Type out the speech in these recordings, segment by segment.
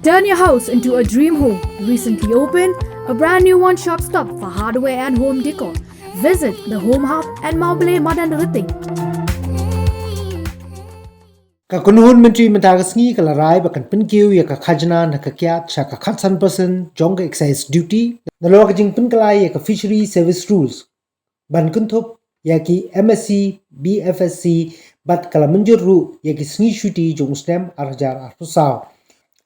Turn your house into a dream home. Recently opened a brand new one-stop stop for hardware and home decor. Visit the Home Hub at Maubale Madan Riting. Ka kunhun menteri mentara sngi kala rai bakan Pynkiew ya ka Khajna na ka Kyiad cha ka khatsan person jong ka excise duty na lo ka jing Pynkiew ya ka fishery service rules ban kunthop ya ki MSc BFSC bat kala menjur ru ya ki sngi shuti jong stem arjar arpusaw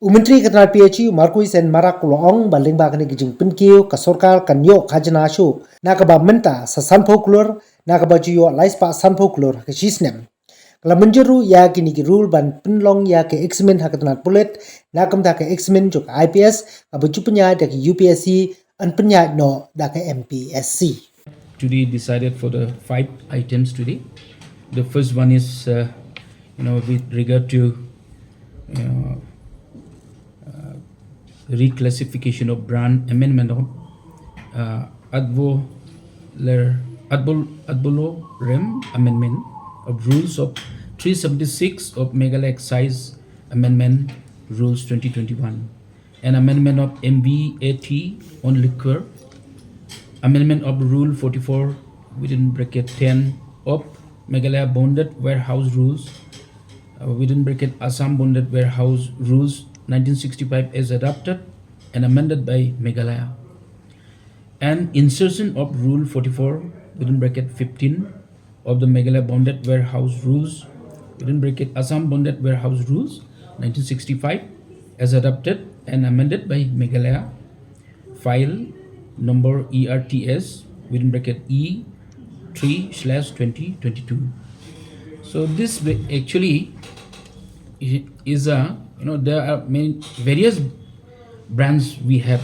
Menteri Ketenaga PHU Marquis and Marak Loong baling ba kani gijing Pynkiew ka Sorkar kan yo Khajna shu na ka ba menta sa san folklore na ka ba jiyo laispa san folklore ka shisnem Kala menjeru ya kini ki rule ban penlong ya ke examen hakatanat pulet na kamta ke examen jok IPS ka baju penya da ke UPSC an penya no da ke MPSC. Today decided for the 5 items today. The first one is with regard to reclassification of brand amendment of Adbolorem amendment of rules of 376 of Meghalaya Excise Amendment Rules 2021, an amendment of MVAT on liquor, amendment of Rule 44 within bracket 10 of Meghalaya Bonded Warehouse Rules within bracket Assam Bonded Warehouse Rules 1965 as adopted and amended by Meghalaya, and insertion of Rule 44 within bracket 15 of the Meghalaya Bonded Warehouse Rules within bracket Assam Bonded Warehouse Rules 1965 as adopted and amended by Meghalaya, file number ERTS within bracket E3/2022. So this actually is there are many various brands we have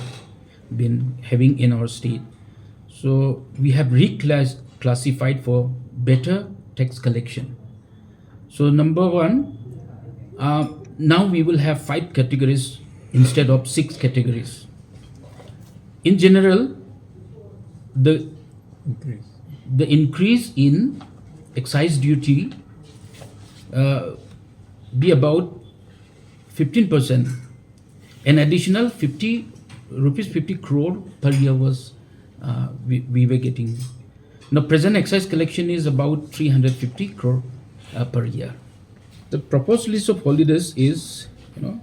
been having in our state. So we have reclassified for better tax collection. So number one, now we will have 5 categories instead of 6 categories. In general, the increase in excise duty be about 15%. An additional 50 crore per year was we were getting. Now, present excise collection is about 350 crore per year. The proposed list of holidays is,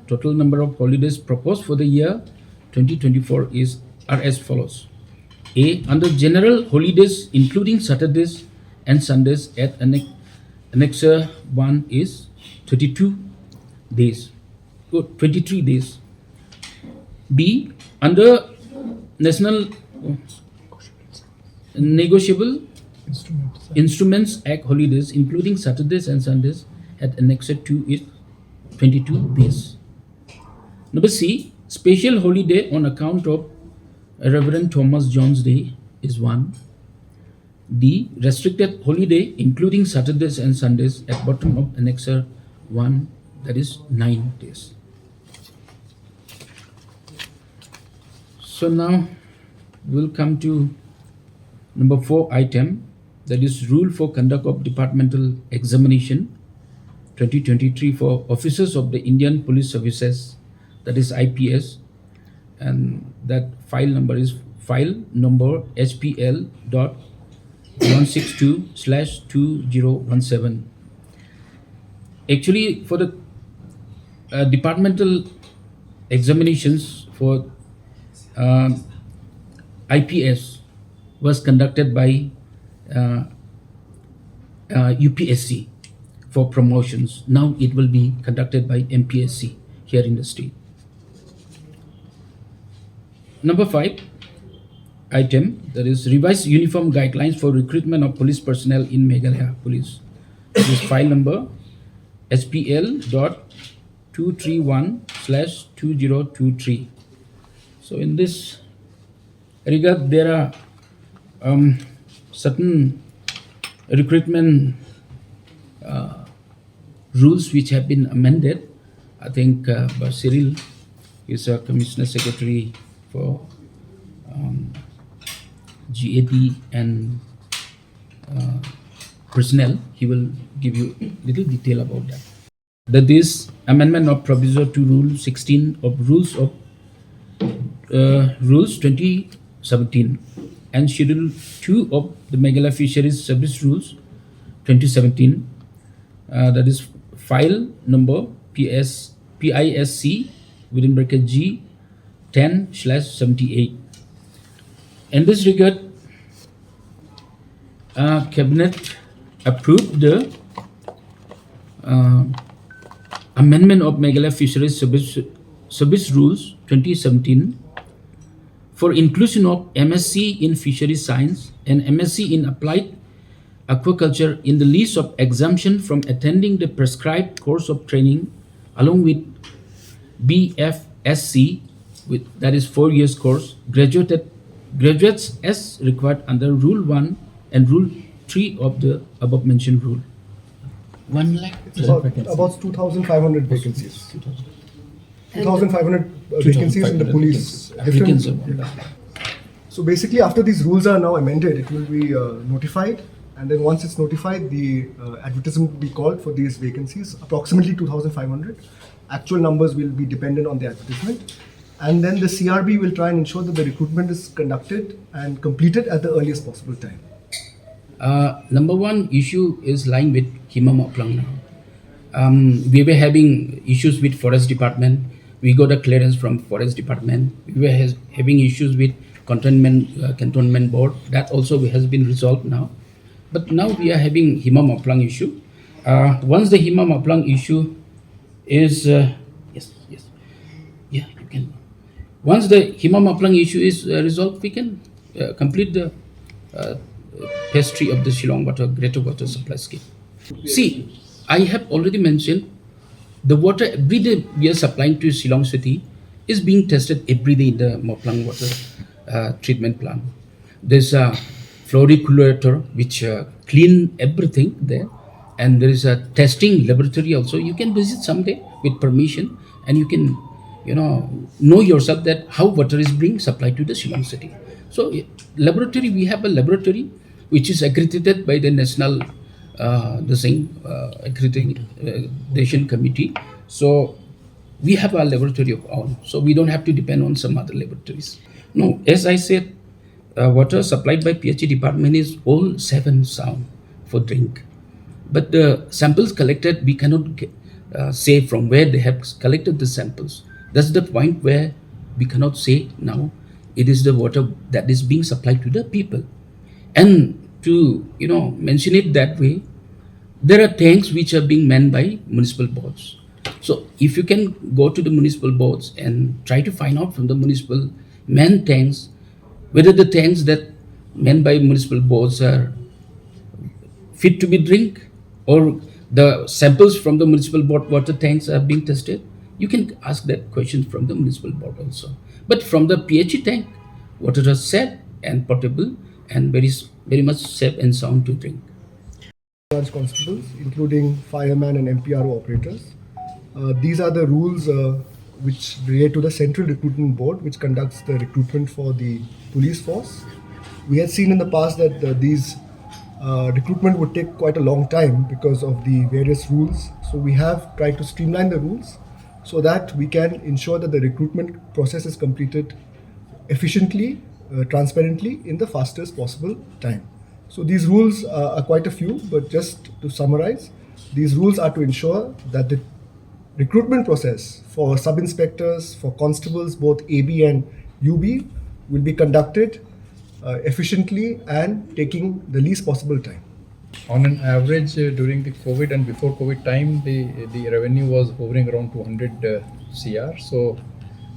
total number of holidays proposed for the year 2024 are as follows. A. Under general holidays, including Saturdays and Sundays at Annexure 1 is 32 days, 23 days. B. Under National Negotiable Instruments Act holidays, including Saturdays and Sundays at Annexure 2 is 22 days. Number C. Special holiday on account of Reverend Thomas John's Day is 1. D. Restricted holiday, including Saturdays and Sundays at bottom of Annexure 1, that is 9 days. So now we'll come to number 4 item, that is Rule for Conduct of Departmental Examination 2023 for officers of the Indian Police Services, that is IPS, and that file number is file number HPL.162/2017. Actually, for the departmental examinations for IPS was conducted by UPSC for promotions. Now it will be conducted by MPSC here in the state. Number 5 item, that is revised uniform guidelines for recruitment of police personnel in Meghalaya Police. This is file number SPL.231/2023. So in this regard, there are certain recruitment rules which have been amended. I think Cyril is a Commissioner Secretary for GAD and personnel. He will give you little detail about that. That is amendment of proviso to Rule 16 of Rules 2017 and Schedule 2 of the Meghalaya Fisheries Service Rules 2017. That is file number PISC within bracket G 10/78. In this regard, Cabinet approved the amendment of Meghalaya Fisheries Service Rules 2017 for inclusion of MSc in Fisheries Science and MSc in Applied Aquaculture in the list of exemption from attending the prescribed course of training, along with BFSC, that is 4 years course, graduates as required under Rule 1 and Rule 3 of the above mentioned rule. 1 lakh It's about 2,500 vacancies. 2,500 vacancies in the police. Applicants Different, are- So basically, after these rules are now amended, it will be notified, and then once it's notified, the advertisement will be called for these vacancies, approximately 2,500. Actual numbers will be dependent on the advertisement, and then the CRB will try and ensure that the recruitment is conducted and completed at the earliest possible time. Number one issue is lying with Himam Oplang now. We were having issues with Forest Department. We got a clearance from Forest Department. We were having issues with cantonment board. That also has been resolved now. But now we are having Himam Oplang issue. Once the Himam Oplang issue is yes, yeah, you can. Once the Himam Oplang issue is resolved, we can complete the pastry of the Shillong Greater Water Supply Scheme. See, I have already mentioned the water every day we are supplying to Shillong city is being tested every day in the Moplang water treatment plant. There's a floricultor which clean everything there, and there is a testing laboratory also. You can visit someday with permission, and you can know yourself that how water is being supplied to the Shillong city. So laboratory, we have a laboratory which is accredited by the national accreditation committee. So we have a laboratory of our own, so we don't have to depend on some other laboratories. No, as I said, water supplied by PHE department is all 7 sound for drink, but the samples collected we cannot say from where they have collected the samples. That's the point where we cannot say now it is the water that is being supplied to the people. And to mention it that way, there are tanks which are being manned by municipal boards. So if you can go to the municipal boards and try to find out from the municipal manned tanks whether the tanks that manned by municipal boards are fit to be drink, or the samples from the municipal board water tanks are being tested, you can ask that question from the municipal board also. But from the PHE tank, water is safe and potable and very much safe and sound to drink. Branch constables, including firemen and MPRO operators. These are the rules which relate to the Central Recruitment Board, which conducts the recruitment for the police force. We had seen in the past that these recruitment would take quite a long time because of the various rules. So we have tried to streamline the rules so that we can ensure that the recruitment process is completed efficiently, transparently, in the fastest possible time. So these rules are quite a few, but just to summarize, these rules are to ensure that the recruitment process for sub-inspectors, for constables, both AB and UB, will be conducted efficiently and taking the least possible time. On an average, during the COVID and before COVID time, the revenue was hovering around 200 CR. So,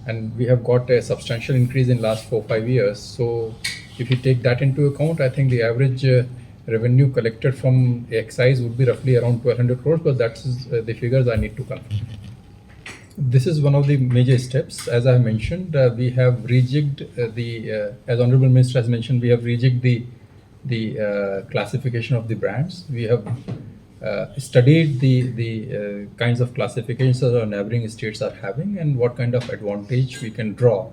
and we have got a substantial increase in last 4-5 years. So, if you take that into account, I think the average revenue collected from excise would be roughly around 1,200 crores, but that's the figures I need to confirm. This is one of the major steps. As I mentioned, we have rejigged as Honorable Minister has mentioned, we have rejigged the classification of the brands. We have studied the kinds of classifications that our neighboring states are having and what kind of advantage we can draw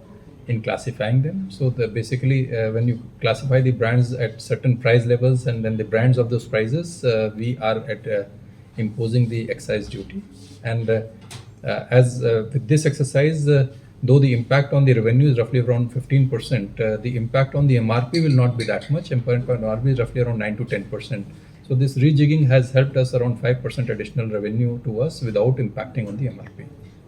in classifying them. So basically, when you classify the brands at certain price levels and then the brands of those prices, we are at imposing the excise duty. And as with this exercise, though the impact on the revenue is roughly around 15%, the impact on the MRP will not be that much. Impact on MRP is roughly around 9 to 10%. So this rejigging has helped us around 5% additional revenue to us without impacting on the MRP.